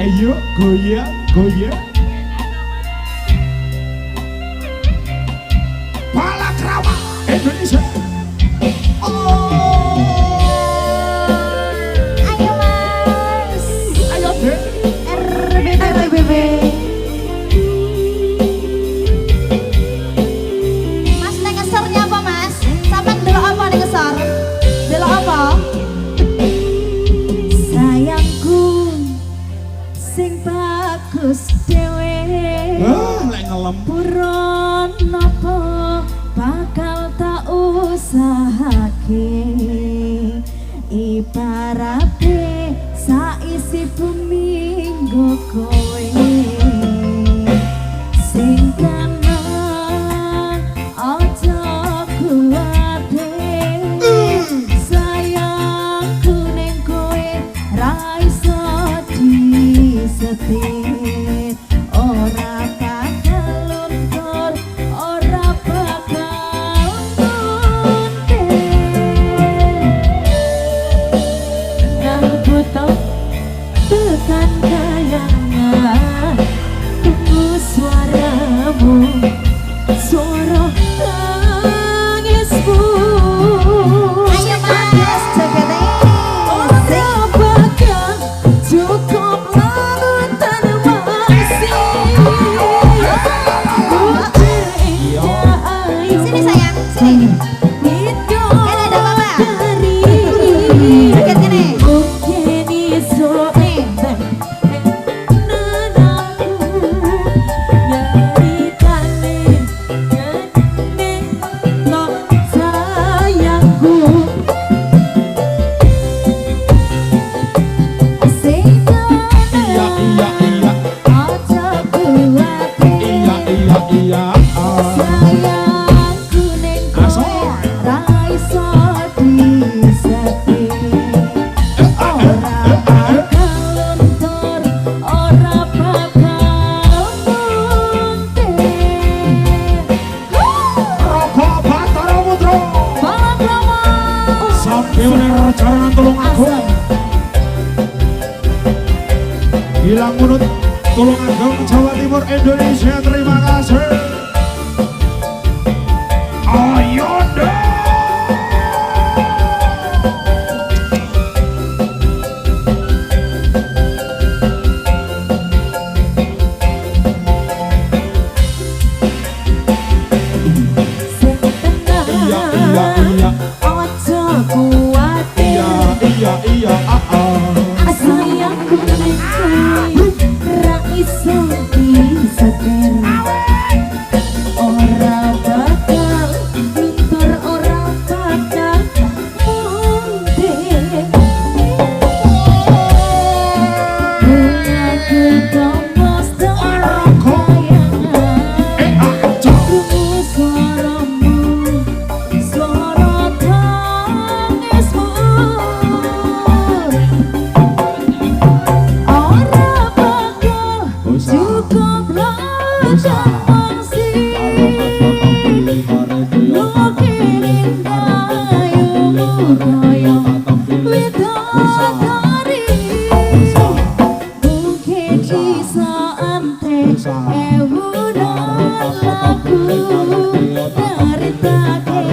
Ayo goyang, goyang. Palakrawa Indonesia. Ayo mas. Ayo deh. RBB. Mas nek ngesornya apa mas? Sampai delok apa nek ngesor? Delok apa? Sayangku sing bagus dewe. Lek ngelem. Buron nopo bakal tak usahake, ibarate saisi bumi nggo kowe sing kangen aja kuwate. Sayangku ning kowe ra iso disetir, ora bakal luntur, ora bakal muntir. Nang butuh tekan kayangan, tunggu suaramu, suara tangismu. Ayo mas, joget ora bakal cukup lautan masih. Sini sayang, sini. Kan ada papa. Joget gini. Mungkin iso Hilang Munut, Tulungagung, Jawa Timur, Indonesia. Terima kasih. Ayo deh. Iya, iya, iya. Ojo kuwate. Iya, iya, Sayangku ning kowe ra iso disetir, ora bakal luntur, ora bakal muntir. Bungaku tombos kayangan, tunggu suaramu, suara tangismu. Cukup lautan masih, nukirin gayungmu kaya widodari. Mungkin iso ante ewunan lagu nyaritake